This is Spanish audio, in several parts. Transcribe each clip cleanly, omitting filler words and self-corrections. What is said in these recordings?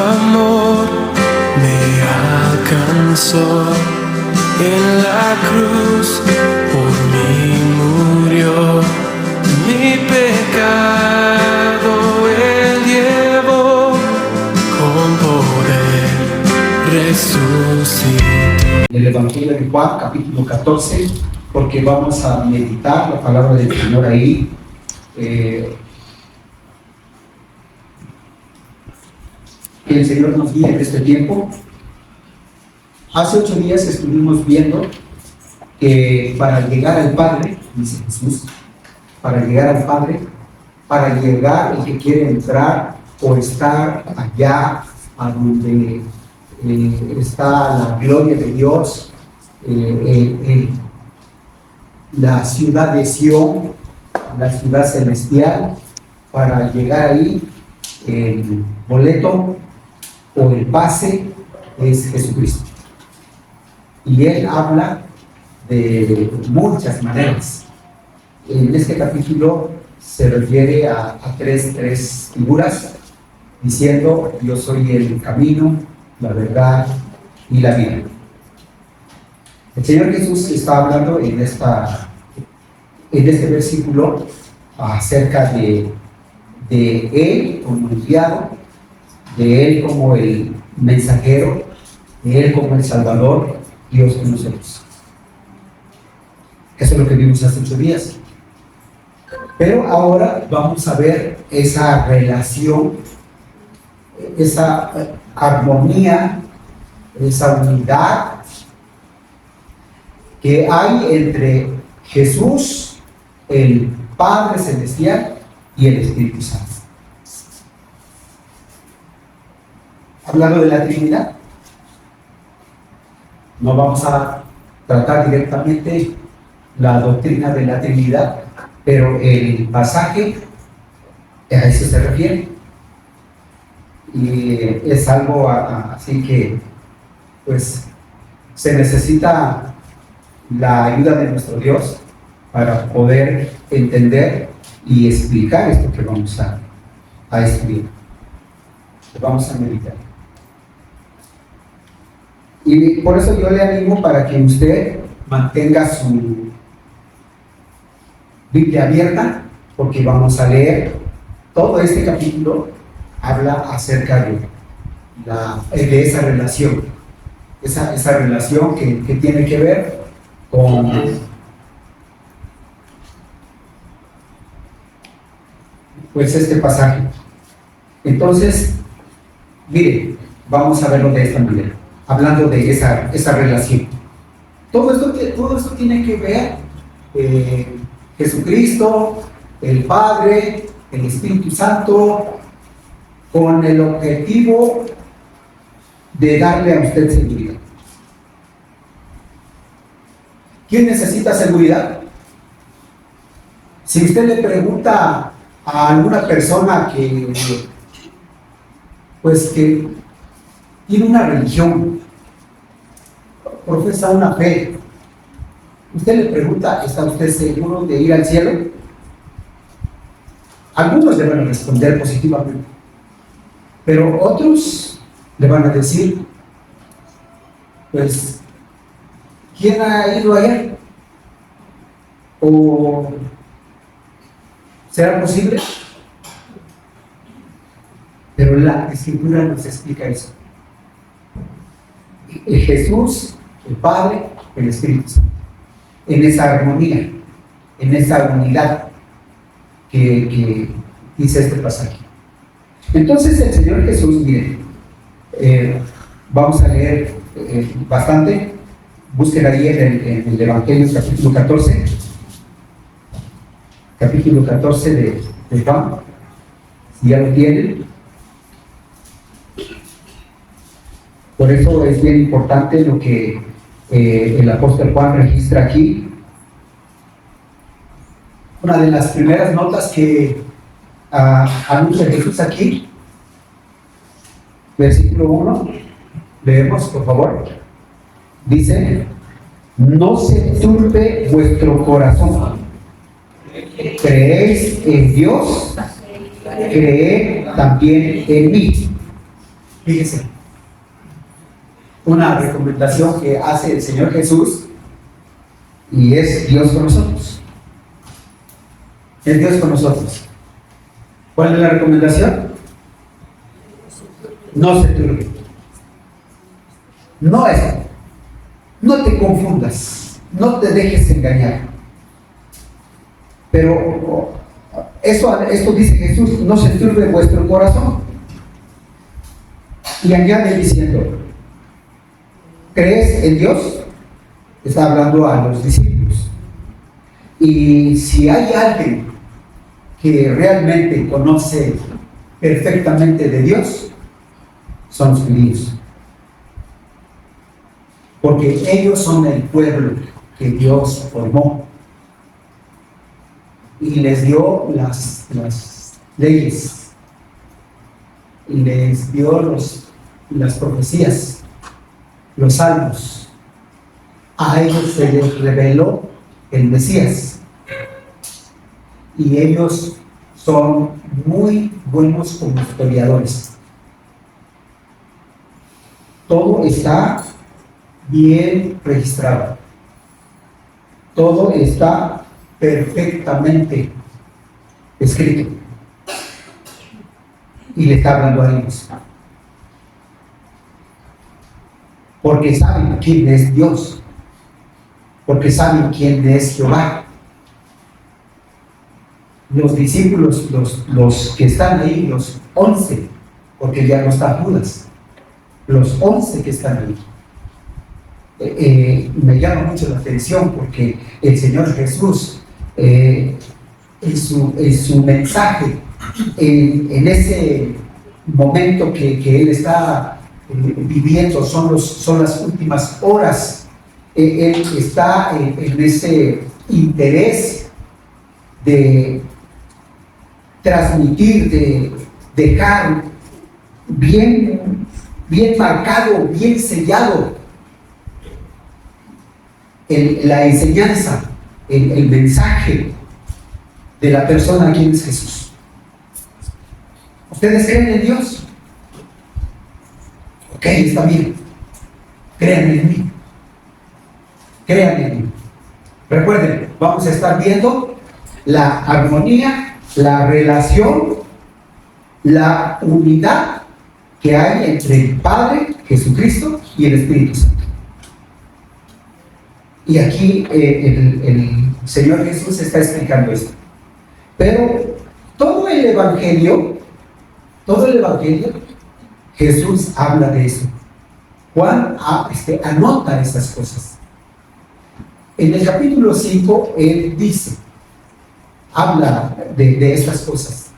amor me alcanzó. En la cruz por mí murió, mi pecado Él llevó, con poder resucitó. El Evangelio de Juan, capítulo 14, porque vamos a meditar la palabra del Señor ahí. Que el Señor nos guíe en este tiempo. Hace 8 días estuvimos viendo que para llegar al Padre, dice Jesús, para llegar al Padre, para llegar el que quiere entrar o estar allá a donde está la gloria de Dios, la ciudad de Sión, la ciudad celestial, para llegar ahí, el boleto o el pase es Jesucristo. Y Él habla de muchas maneras. En este capítulo se refiere a tres figuras, diciendo: yo soy el camino, la verdad y la vida. El Señor Jesús está hablando en este versículo acerca de Él como enviado, de Él como el mensajero, de Él como el Salvador, Dios con nosotros. Eso es lo que vimos hace 8 días. Pero ahora vamos a ver esa relación, esa armonía, esa unidad que hay entre Jesús, el Padre Celestial, y el Espíritu Santo. Hablando de la Trinidad, no vamos a tratar directamente la doctrina de la Trinidad, pero el pasaje a eso se refiere. Y es algo así que, pues, se necesita la ayuda de nuestro Dios para poder entender y explicar esto que vamos a estudiar, que vamos a meditar. Y por eso yo le animo para que usted mantenga su Biblia abierta, porque vamos a leer todo este capítulo. Habla acerca de esa relación, esa relación que tiene que ver con pues este pasaje. Entonces, mire, vamos a verlo de esta manera, hablando de esa relación. Todo esto tiene que ver Jesucristo, el Padre, el Espíritu Santo, con el objetivo de darle a usted seguridad. ¿Quién necesita seguridad? Si usted le pregunta a alguna persona que tiene una religión, profesa una fe, usted le pregunta: ¿está usted seguro de ir al cielo? Algunos le van a responder positivamente, pero otros le van a decir: pues, ¿quién ha ido allá? ¿O será posible? Pero la Escritura nos explica eso. Jesús, el Padre, el Espíritu Santo, en esa armonía, en esa unidad que dice este pasaje. Entonces el Señor Jesús, miren, vamos a leer bastante. Busquen ahí en el Evangelio, capítulo 14 de Juan, si ya lo tienen. Por eso es bien importante lo que el apóstol Juan registra aquí. Una de las primeras notas que anuncia Jesús aquí, versículo 1, leemos por favor. Dice: no se turbe vuestro corazón. ¿Creéis en Dios? Creed también en mí. Fíjense, una recomendación que hace el Señor Jesús, y es Dios con nosotros. Es Dios con nosotros. ¿Cuál es la recomendación? No se turbe. No es. No te confundas. No te dejes engañar. Pero esto dice Jesús: no se turbe vuestro corazón. Y añade diciendo: ¿crees en Dios? Está hablando a los discípulos. Y si hay alguien que realmente conoce perfectamente de Dios, son los judíos. Porque ellos son el pueblo que Dios formó y les dio las leyes, y les dio las profecías, los salmos. A ellos se les reveló el Mesías, y ellos son muy buenos como historiadores. Todo está bien registrado, todo está perfectamente escrito, y le está hablando a ellos, porque saben quién es Dios, porque saben quién es Jehová. Los discípulos, los que están ahí, los 11, porque ya no está Judas, los 11 que están ahí, me llama mucho la atención, porque el Señor Jesús, en su mensaje, en ese momento que Él está viviendo, son las últimas horas, Él está en ese interés de transmitir, de dejar bien marcado, bien sellado la enseñanza, el mensaje de la persona. ¿Quién es Jesús? ¿Ustedes creen en Dios? Ok, está bien. Crean en mí. Crean en mí. Recuerden, vamos a estar viendo la armonía, la relación, la unidad que hay entre el Padre, Jesucristo, y el Espíritu Santo. Y aquí el Señor Jesús está explicando esto. Pero todo el Evangelio, Jesús habla de eso. Juan anota estas cosas. En el capítulo 5, él habla de estas cosas.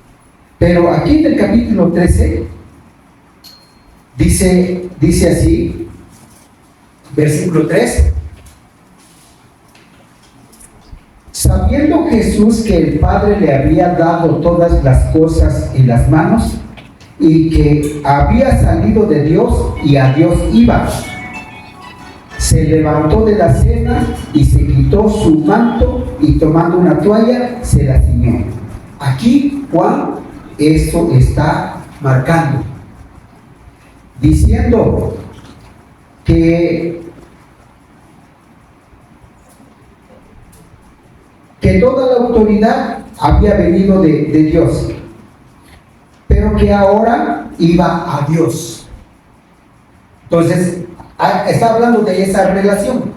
Pero aquí en el capítulo 13, dice así, versículo 3: sabiendo Jesús que el Padre le había dado todas las cosas en las manos, y que había salido de Dios y a Dios iba, se levantó de la cena y se quitó su manto, y tomando una toalla se la ciñó. Aquí Juan esto está marcando, diciendo que toda la autoridad había venido de Dios, pero que ahora iba a Dios. Entonces, está hablando de esa relación.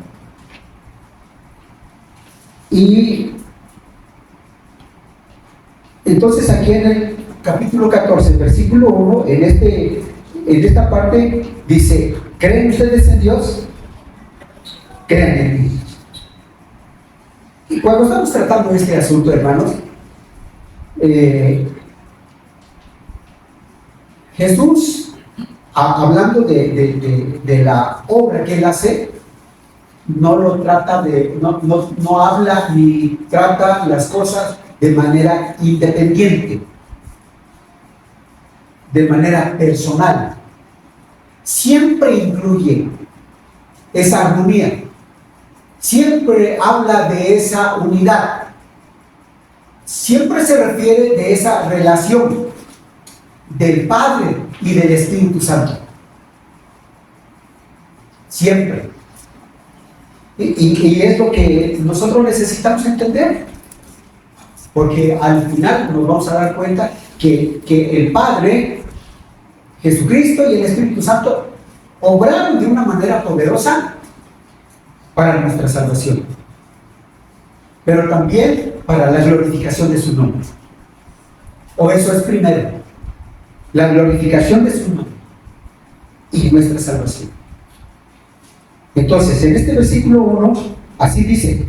Y entonces aquí en el capítulo 14, versículo 1, en esta parte dice: ¿creen ustedes en Dios? Crean en mí. Y cuando estamos tratando este asunto, hermanos, Jesús, hablando de la obra que Él hace, no habla ni trata las cosas de manera independiente, de manera personal. Siempre incluye esa armonía, siempre habla de esa unidad, siempre se refiere de esa relación del Padre y del Espíritu Santo. siempre. Y es lo que nosotros necesitamos entender, porque al final nos vamos a dar cuenta que el Padre, Jesucristo y el Espíritu Santo obraron de una manera poderosa para nuestra salvación, pero también para la glorificación de su nombre. O eso es primero, la glorificación de su nombre y nuestra salvación. Entonces, en este versículo 1, así dice,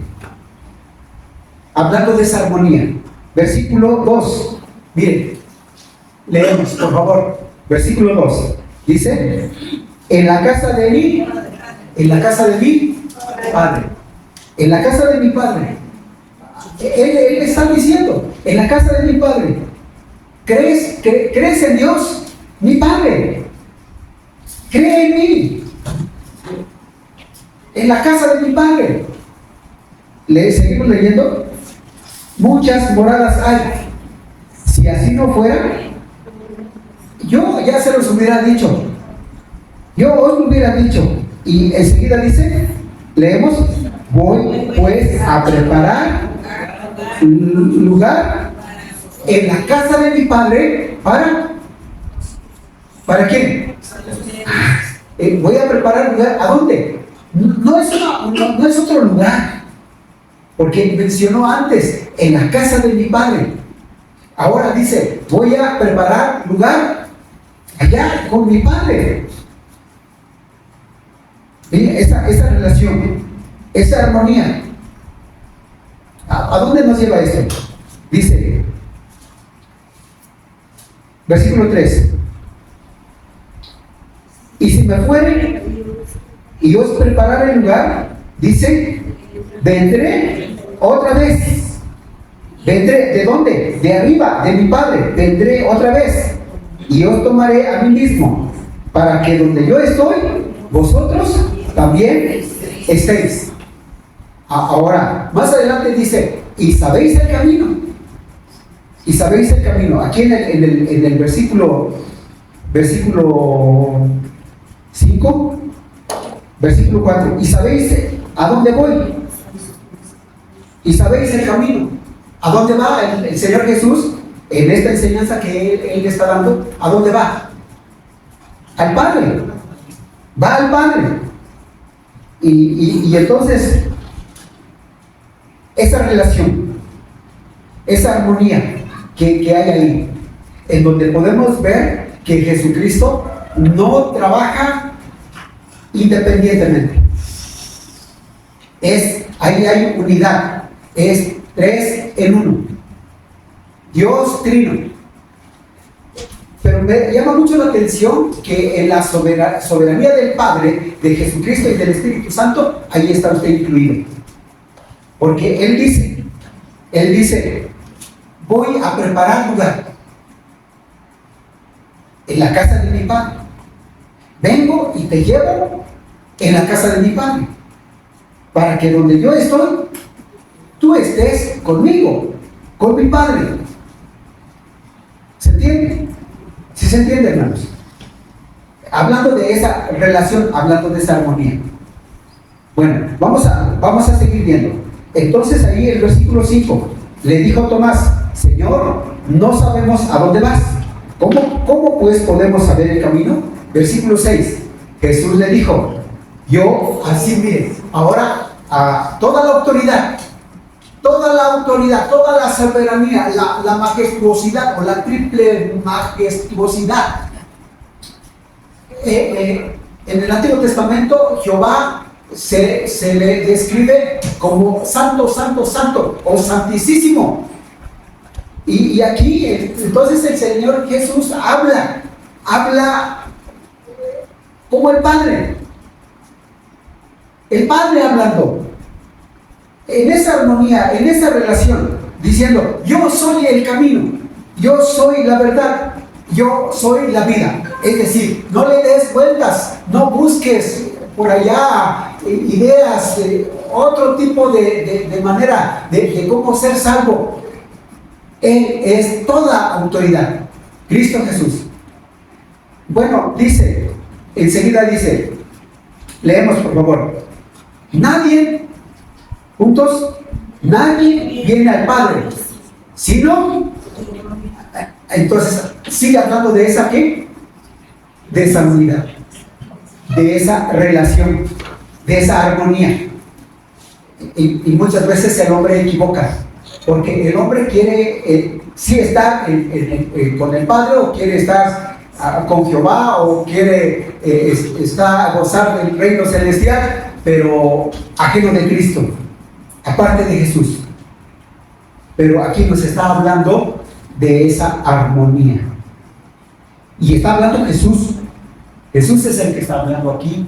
hablando de esa armonía. Versículo 2, miren, leemos, por favor. Versículo 2, dice, en la casa de mi Padre, en la casa de mi Padre. Él está diciendo, en la casa de mi Padre. ¿Crees en Dios? Mi Padre. Cree en mí. En la casa de mi Padre. Seguimos leyendo. Muchas moradas hay. Si así no fuera, yo ya se los hubiera dicho. Yo os lo hubiera dicho. Y enseguida dice, leemos, voy pues a preparar lugar en la casa de mi Padre. ¿Para quién? Voy a preparar lugar. ¿A dónde? No es otro lugar, porque mencionó antes, en la casa de mi Padre. Ahora dice, voy a preparar lugar allá con mi Padre. Esa relación, esa armonía, ¿a dónde nos lleva esto? Dice, versículo 3, y si me fuere y os prepararé el lugar, dice, vendré otra vez. Vendré, ¿de dónde? De arriba, de mi Padre. Vendré otra vez y os tomaré a mí mismo, para que donde yo estoy, vosotros también estéis. Ahora, más adelante dice, y sabéis el camino. Y sabéis el camino. Aquí en el versículo 5, versículo 4, y sabéis a dónde voy. Y sabéis el camino. ¿A dónde va el Señor Jesús en esta enseñanza que Él está dando? ¿A dónde va? Al Padre. Va al Padre. Y entonces, esa relación, esa armonía que hay ahí, en donde podemos ver que Jesucristo no trabaja independientemente. Ahí hay unidad. Es 3 en 1. Dios trino. Pero me llama mucho la atención que en la soberanía del Padre, de Jesucristo y del Espíritu Santo, ahí está usted incluido. Porque Él dice, voy a preparar lugar en la casa de mi Padre. Vengo y te llevo en la casa de mi Padre, para que donde yo estoy, tú estés conmigo, con mi Padre. ¿Se entiende? ¿Sí se entiende, hermanos? Hablando de esa relación, hablando de esa armonía. Bueno, vamos a seguir viendo. Entonces ahí el versículo 5, le dijo Tomás, Señor, no sabemos a dónde vas. ¿Cómo pues podemos saber el camino? Versículo 6, Jesús le dijo, yo, así miren, ahora toda la autoridad, toda la soberanía, la majestuosidad o la triple majestuosidad. En el Antiguo Testamento, Jehová se le describe como santo, santo, santo o santísimo. Y aquí, entonces el Señor Jesús habla como el Padre hablando. En esa armonía, en esa relación, diciendo, yo soy el camino, yo soy la verdad, yo soy la vida. Es decir, no le des vueltas, no busques por allá ideas, otro tipo de manera de cómo ser salvo. Él es toda autoridad, Cristo Jesús. Bueno, enseguida dice, Leemos, por favor. Nadie, juntos, nadie viene al Padre, sino, entonces, sigue hablando de esa, ¿qué? De esa unidad, de esa relación, de esa armonía. Y muchas veces el hombre equivoca, porque el hombre quiere sí estar con el Padre, o quiere estar con Jehová, o quiere gozar del reino celestial, pero ajeno de Cristo, aparte de Jesús. Pero aquí nos está hablando de esa armonía, y está hablando Jesús. Jesús es el que está hablando aquí.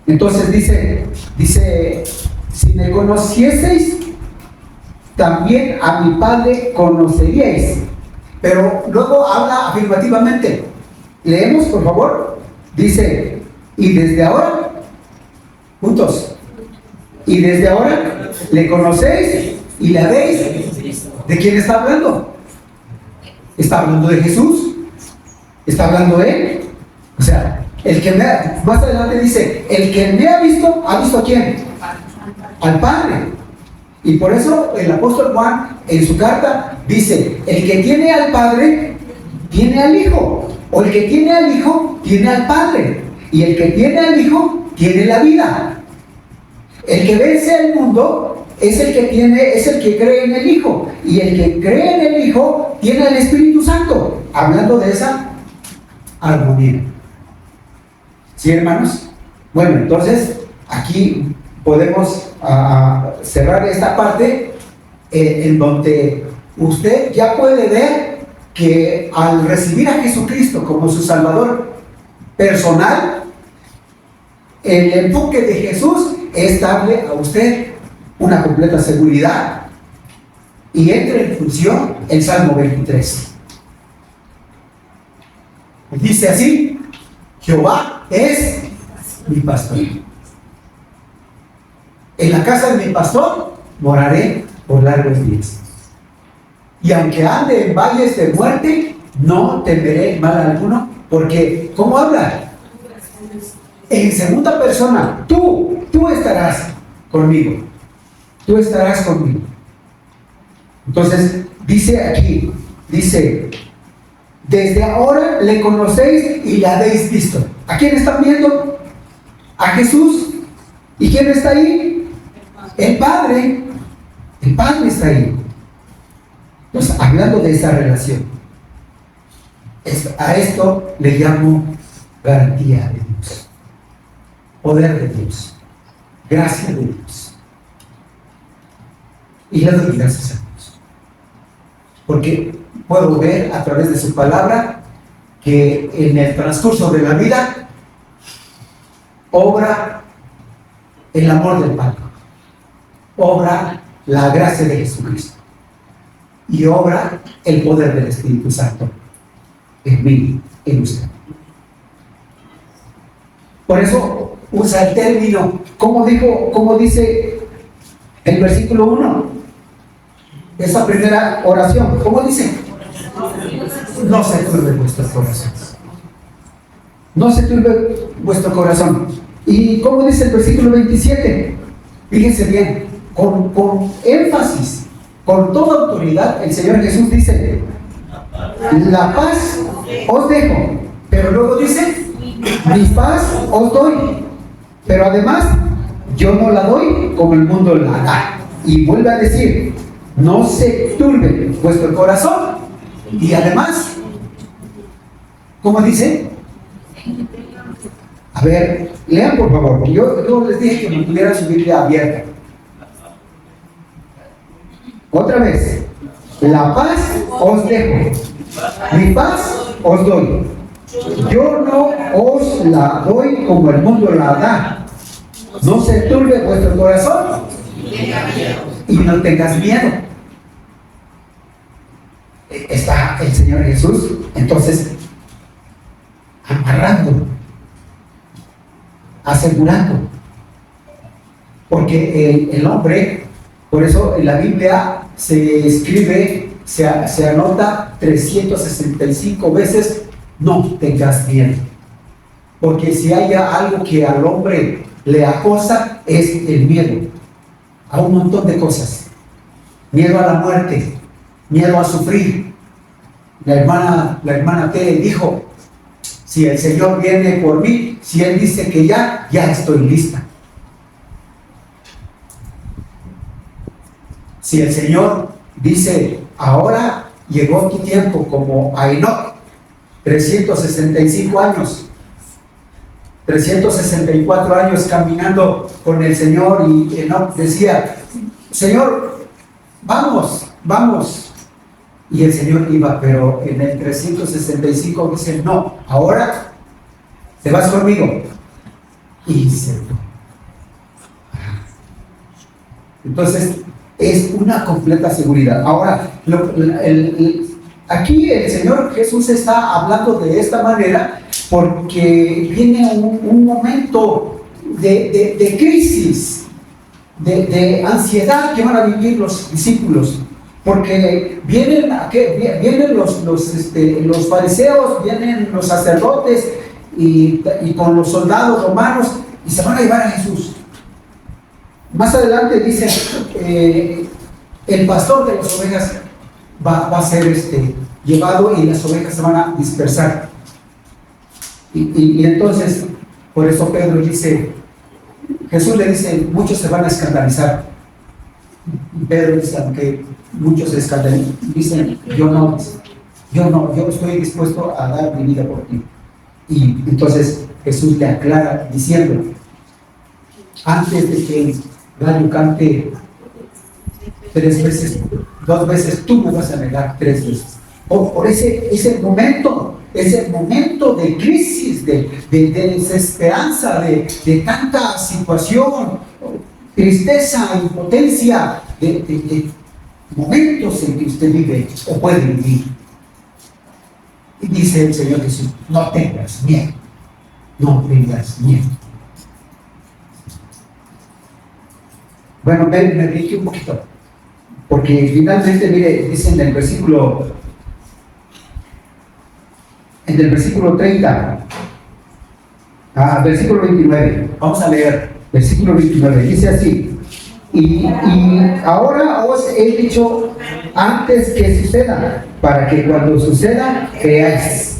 Entonces dice, si me conocieseis, también a mi Padre conoceríais. Pero luego habla afirmativamente. Leemos, por favor. Dice, y desde ahora, juntos, y desde ahora le conocéis y le veis. ¿De quién está hablando? Está hablando de Jesús. Está hablando de él. O sea, el que más adelante dice, el que me ha visto ¿a quién? Al Padre. Y por eso el apóstol Juan en su carta dice, el que tiene al Padre tiene al Hijo, o el que tiene al Hijo tiene al Padre, y el que tiene al Hijo tiene la vida. El que vence al mundo es el que cree en el Hijo, y el que cree en el Hijo tiene al Espíritu Santo. Hablando de esa armonía. ¿Sí, hermanos? Bueno, entonces aquí podemos cerrar esta parte en donde usted ya puede ver que al recibir a Jesucristo como su Salvador personal, el enfoque de Jesús es darle a usted una completa seguridad, y entra en función el Salmo 23. Dice así: Jehová es mi pastor. En la casa de mi pastor moraré por largos días. Y aunque ande en valles de muerte, no temeré mal alguno, porque, ¿cómo habla? En segunda persona, tú estarás conmigo. Tú estarás conmigo. Entonces, dice aquí, desde ahora le conocéis y la habéis visto. ¿A quién están viendo? A Jesús. ¿Y quién está ahí? El Padre. El Padre está ahí. Entonces, hablando de esa relación, a esto le llamo garantía de Dios, poder de Dios, gracia de Dios. Y le doy gracias a Dios, porque puedo ver a través de su palabra que en el transcurso de la vida obra el amor del Padre, obra la gracia de Jesucristo y obra el poder del Espíritu Santo en mí, en usted. Por eso usa el término, como dice el versículo 1, esa primera oración, ¿cómo dice? No se turbe vuestro corazón. No se turbe vuestro corazón. ¿Y cómo dice el versículo 27? Fíjense bien, con énfasis, con toda autoridad, el Señor Jesús dice: la paz os dejo, pero luego dice: mi paz os doy, pero además yo no la doy como el mundo la da. Y vuelve a decir: no se turbe vuestro corazón. Y además, ¿cómo dice? A ver, lean por favor. Yo les dije que me tuviera su Biblia abierta. Otra vez: la paz os dejo, mi paz os doy. Yo no os la doy como el mundo la da. No se turbe vuestro corazón y no tengas miedo. Está el Señor Jesús entonces amarrando, asegurando, porque el hombre, por eso en la Biblia se escribe, se anota 365 veces: no tengas miedo. Porque si hay algo que al hombre le acosa, es el miedo a un montón de cosas. Miedo a la muerte, miedo a sufrir. La hermana Tere dijo, si el Señor viene por mí, si Él dice que ya estoy lista. Si el Señor dice, ahora llegó tu tiempo, como a Enoc, 365 años, 364 años caminando con el Señor, y Enoc decía, Señor, vamos. Y el Señor iba, pero en el 365 dice, no, ahora te vas conmigo. Y se fue. Entonces, es una completa seguridad. Ahora, aquí el Señor Jesús está hablando de esta manera porque viene un momento de crisis, de ansiedad que van a vivir los discípulos. Porque vienen los fariseos, vienen los sacerdotes y con los soldados romanos y se van a llevar a Jesús. Más adelante dice, el pastor de las ovejas va a ser llevado y las ovejas se van a dispersar. Y entonces, por eso Pedro dice, Jesús le dice, muchos se van a escandalizar. Y Pedro dice, aunque muchos se escandalizan, dicen, yo estoy dispuesto a dar mi vida por ti. Y entonces Jesús le aclara diciendo, antes de que el gallo cante 3 veces, 2 veces, tú me vas a negar 3 veces. Por ese momento de crisis, de desesperanza, de tanta situación, tristeza, impotencia, de momentos en que usted vive o puede vivir. Y dice el Señor Jesús, no tengas miedo, no tengas miedo. Bueno, me brinqué un poquito, porque finalmente, mire, dice en el versículo 30, versículo 29, vamos a leer, versículo 29, dice así, y ahora os he dicho antes que suceda, para que cuando suceda, creáis.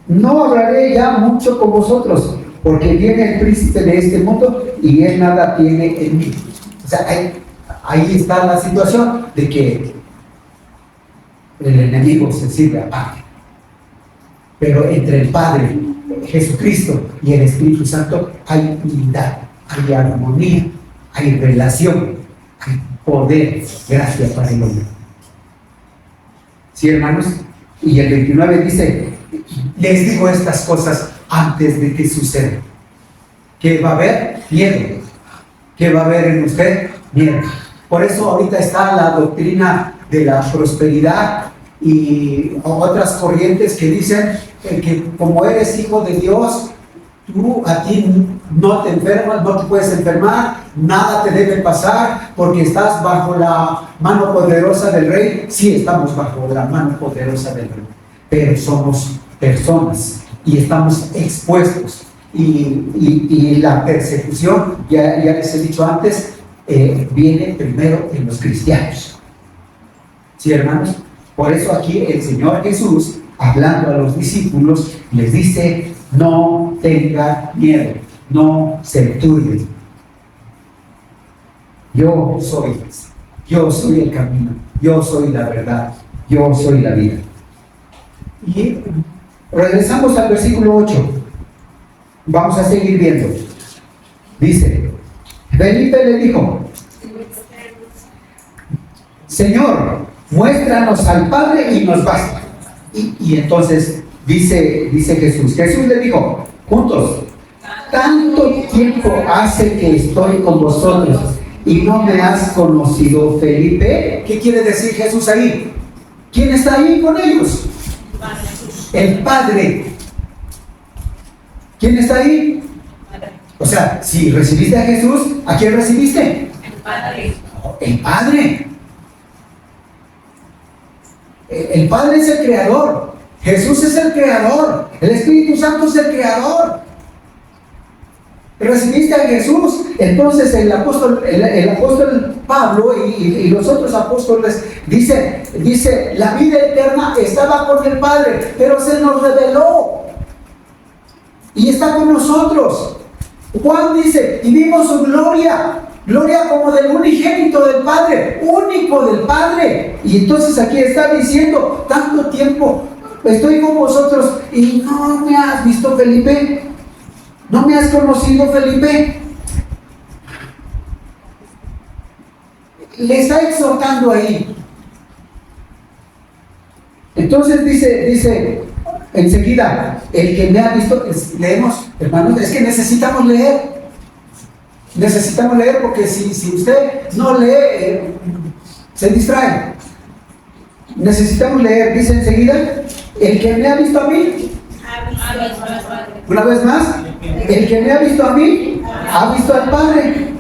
No hablaré ya mucho con vosotros, porque viene el príncipe de este mundo y él nada tiene en mí. O sea, ahí está la situación de que el enemigo se sirve aparte. Pero entre el Padre, Jesucristo y el Espíritu Santo hay unidad, hay armonía, hay relación, hay poder, gracia para el hombre. ¿Sí, hermanos? Y el 29 dice, les digo estas cosas antes de que suceda. ¿Qué va a haber? Miedo. ¿Qué va a haber en usted? Miedo. Por eso ahorita está la doctrina de la prosperidad y otras corrientes que dicen que como eres hijo de Dios, a ti no te enfermas, no te puedes enfermar, nada te debe pasar porque estás bajo la mano poderosa del Rey. Sí, estamos bajo la mano poderosa del Rey, pero somos personas y estamos expuestos y la persecución, ya les he dicho antes, viene primero en los cristianos. ¿Sí, hermanos? Por eso aquí el Señor Jesús, hablando a los discípulos, les dice, no tengan miedo, no se turben. Yo soy el camino, yo soy la verdad, yo soy la vida. Y regresamos al versículo 8. Vamos a seguir viendo. Dice, Felipe le dijo, Señor, muéstranos al Padre y nos basta. Y entonces dice Jesús le dijo, juntos, tanto tiempo hace que estoy con vosotros y no me has conocido, Felipe. ¿Qué quiere decir Jesús ahí? ¿Quién está ahí con ellos? El Padre. ¿Quién está ahí? O sea, si recibiste a Jesús, ¿a quién recibiste? El Padre. El Padre. El Padre es el creador. Jesús es el creador, el Espíritu Santo es el creador. Recibiste a Jesús, entonces el apóstol Pablo y los otros apóstoles dice, la vida eterna estaba con el Padre, pero se nos reveló y está con nosotros. Juan dice, y vimos su gloria como del unigénito del Padre, único del Padre. Y entonces aquí está diciendo, tanto tiempo estoy con vosotros y no me has visto, Felipe. ¿No me has conocido, Felipe? Le está exhortando ahí. Entonces dice enseguida, el que me ha visto, leemos, hermanos, es que necesitamos leer. Necesitamos leer porque si usted no lee, se distrae. Necesitamos leer, dice enseguida, el que me ha visto a mí. Una vez más, el que me ha visto a mí, ha visto al Padre.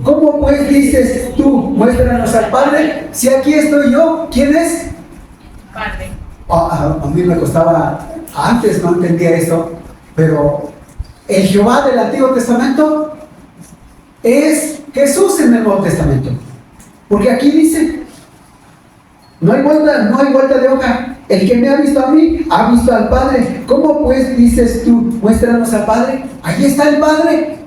¿Cómo pues dices tú, muéstranos al Padre? Si aquí estoy yo, ¿quién es? Padre. A mí me costaba, antes no entendía esto, pero el Jehová del Antiguo Testamento es Jesús en el Nuevo Testamento. Porque aquí dice, no hay vuelta de hoja. El que me ha visto a mí, ha visto al Padre. ¿Cómo pues dices tú, muéstranos al Padre? Ahí está el Padre.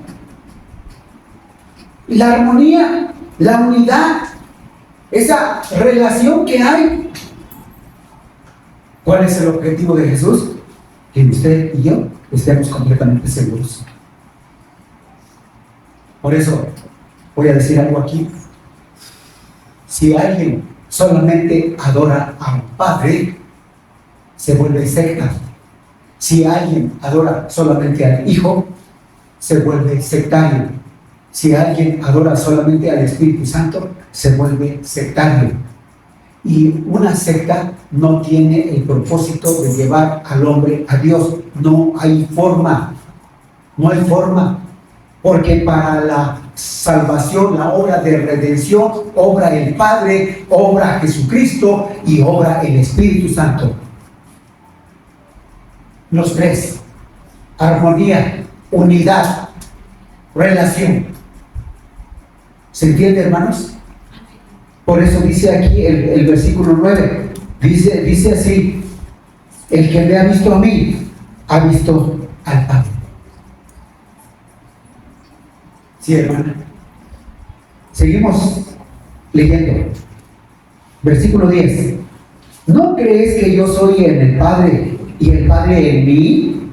La armonía, la unidad, esa relación que hay. ¿Cuál es el objetivo de Jesús? Que usted y yo estemos completamente seguros. Por eso voy a decir algo aquí. Si alguien solamente adora al Padre, se vuelve secta. Si alguien adora solamente al Hijo, se vuelve sectario. Si alguien adora solamente al Espíritu Santo, se vuelve sectario. Y una secta no tiene el propósito de llevar al hombre a Dios. No hay forma. No hay forma. Porque para la salvación, la obra de redención, obra el Padre, obra Jesucristo y obra el Espíritu Santo. Los tres: armonía, unidad, relación. ¿Se entiende, hermanos? Por eso dice aquí el versículo 9, dice así: el que me ha visto a mí, ha visto al Padre. Sí, hermana. Seguimos leyendo. Versículo 10. ¿No crees que yo soy en el Padre y el Padre en mí?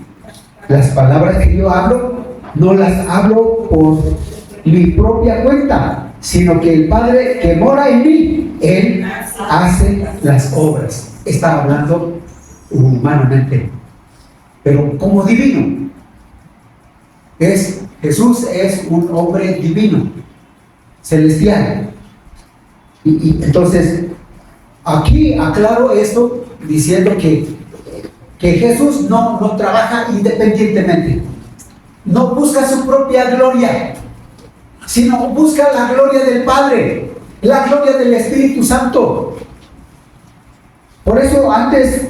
Las palabras que yo hablo, no las hablo por mi propia cuenta, sino que el Padre que mora en mí, Él hace las obras. Está hablando humanamente, pero como divino. Jesús es un hombre divino, celestial. Y entonces, aquí aclaro esto diciendo que Jesús no trabaja independientemente, no busca su propia gloria, sino busca la gloria del Padre, la gloria del Espíritu Santo. Por eso antes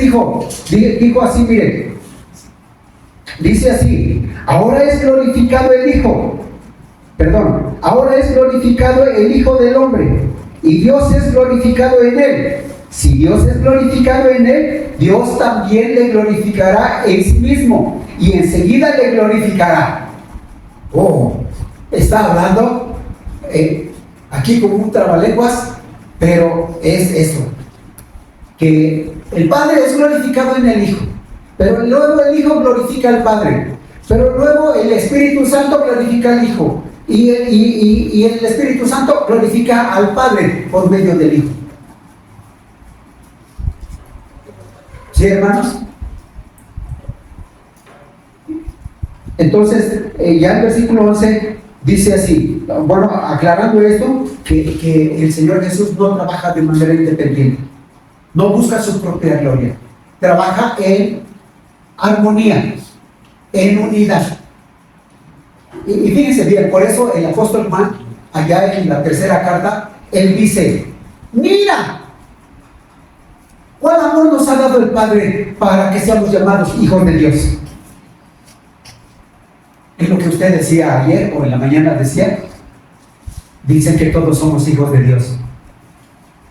dijo así, miren, dice así: ahora es glorificado el Hijo del Hombre, y Dios es glorificado en él. Si Dios es glorificado en él, Dios también le glorificará en sí mismo, y enseguida le glorificará. Está hablando aquí como un trabalenguas, pero es eso, que el Padre es glorificado en el Hijo, pero luego el Hijo glorifica al Padre, pero luego el Espíritu Santo glorifica al Hijo, y el Espíritu Santo glorifica al Padre por medio del Hijo. ¿Sí, hermanos? Entonces, ya el versículo 11 dice así, bueno, aclarando esto, que el Señor Jesús no trabaja de manera independiente, no busca su propia gloria, trabaja en armonía, en unidad. Y fíjense bien, por eso el apóstol Juan, allá en la tercera carta, él dice: mira, ¿Cuál amor nos ha dado el Padre para que seamos llamados hijos de Dios? Es lo que usted decía ayer o en la mañana decía. Dicen que todos somos hijos de Dios.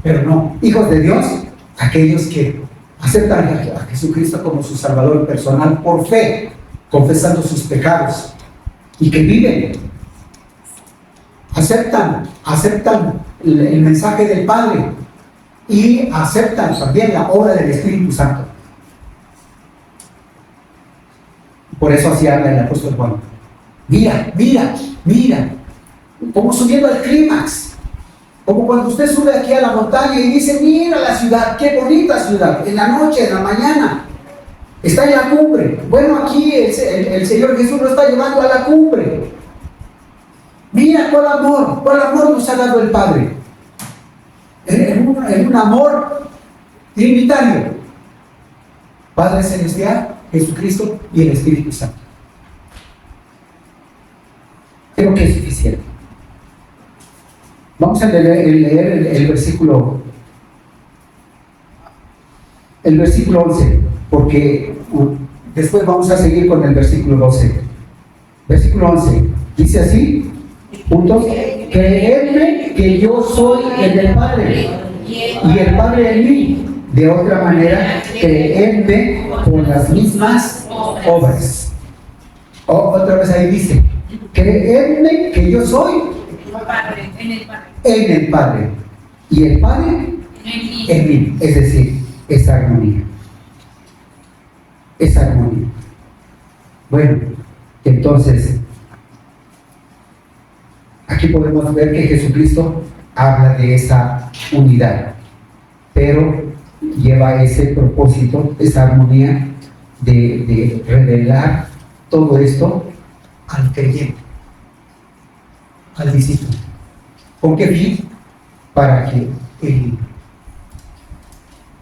Pero no, hijos de Dios, aquellos que aceptan a Jesucristo como su Salvador personal por fe, confesando sus pecados y que viven, aceptan el mensaje del Padre y aceptan también la obra del Espíritu Santo. Por eso así habla el apóstol Juan. Mira, como subiendo al clímax, como cuando usted sube aquí a la montaña y dice, mira la ciudad, qué bonita ciudad, en la noche, en la mañana, está en la cumbre. Bueno, aquí el Señor Jesús lo está llevando a la cumbre. Mira cuál amor nos ha dado el Padre. En un amor trinitario. Padre Celestial, Jesucristo y el Espíritu Santo. Creo que es suficiente. Vamos a leer el versículo 11, porque después vamos a seguir con el versículo 12. Versículo 11, dice así, puntos, creedme que yo soy en el Padre y el Padre en mí. De otra manera, creedme por las mismas obras. Otra vez ahí dice, creedme que yo soy en el Padre y el Padre en mí. Es decir, esa armonía. Bueno, entonces aquí podemos ver que Jesucristo habla de esa unidad, pero lleva ese propósito, esa armonía de revelar todo esto al creyente, al discípulo. ¿Con qué fin? Para que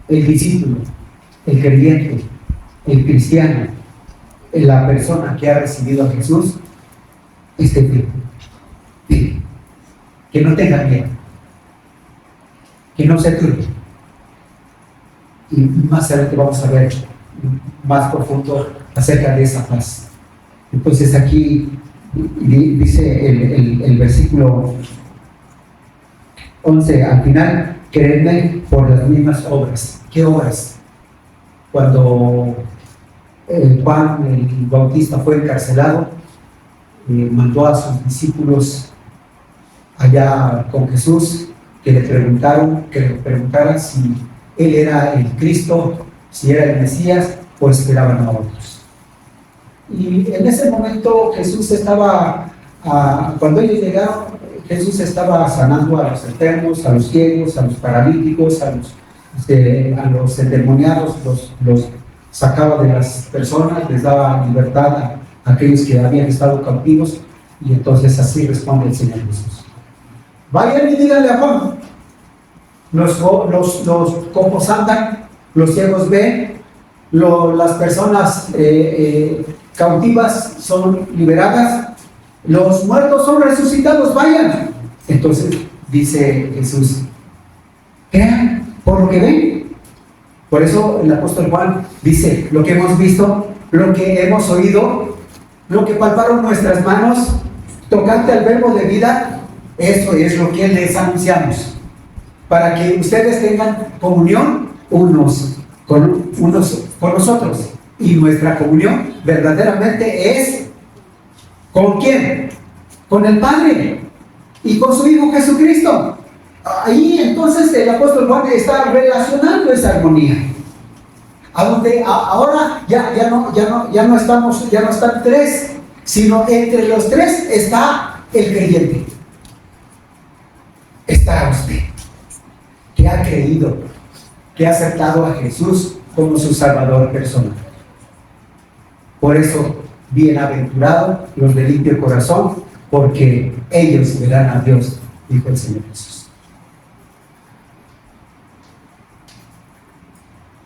el discípulo, el creyente, el cristiano, la persona que ha recibido a Jesús, esté firme, que no tenga miedo, que no se turbe. Y más adelante vamos a ver más profundo acerca de esa paz. Entonces aquí dice el versículo 11, al final, creedme por las mismas obras. ¿Qué obras? Cuando Juan el Bautista fue encarcelado, mandó a sus discípulos allá con Jesús, que le preguntaran si él era el Cristo, si era el Mesías, o esperaban a otros. Y en ese momento Jesús estaba, cuando ellos llegaron, Jesús estaba sanando a los enfermos, a los ciegos, a los paralíticos, a los endemoniados, los sacaba de las personas, les daba libertad a aquellos que habían estado cautivos, y entonces así responde el Señor Jesús. Vayan y díganle a Juan, los cojos andan, los ciegos ven, las personas cautivas son liberadas, los muertos son resucitados, vayan. Entonces dice Jesús, crean por lo que ven. Por eso el apóstol Juan dice, lo que hemos visto, lo que hemos oído, lo que palparon nuestras manos, tocante al verbo de vida, eso es lo que les anunciamos, para que ustedes tengan comunión unos con nosotros. Y nuestra comunión verdaderamente es ¿con quién? Con el Padre y con su Hijo Jesucristo. Ahí entonces el apóstol Juan está relacionando esa armonía, a donde ahora ya no están tres, sino entre los tres está el creyente. Está usted, que ha creído, que ha aceptado a Jesús como su Salvador personal. Por eso, bienaventurados los de limpio corazón, porque ellos verán a Dios, dijo el Señor Jesús.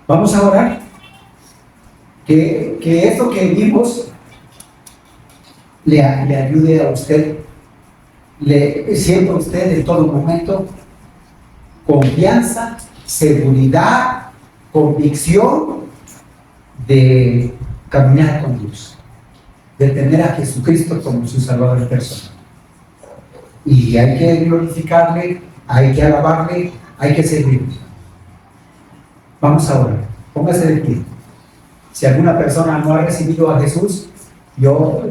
Vamos a orar, que esto que vimos le ayude a usted, sienta usted en todo momento confianza, seguridad convicción de caminar con Dios, de tener a Jesucristo como su Salvador personal. Y hay que glorificarle, hay que alabarle, hay que servirle. Vamos a orar. Póngase de pie. Si alguna persona no ha recibido a Jesús, yo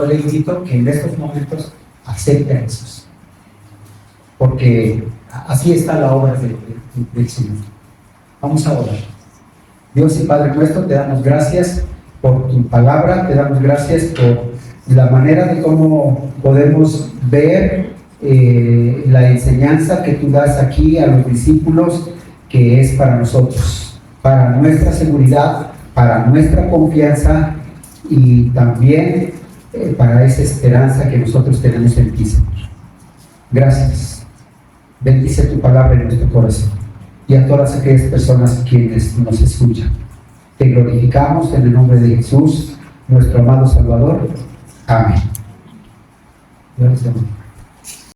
le invito que en estos momentos acepte a Jesús, porque así está la obra del Señor. Vamos a orar. Dios y Padre nuestro, te damos gracias por tu palabra, te damos gracias por la manera de cómo podemos ver la enseñanza que tú das aquí a los discípulos, que es para nosotros, para nuestra seguridad, para nuestra confianza y también para esa esperanza que nosotros tenemos en ti, Señor. Gracias. Bendice tu palabra en nuestro corazón y a todas aquellas personas quienes nos escuchan. Te glorificamos en el nombre de Jesús, nuestro amado Salvador. Amén. Gracias, Señor.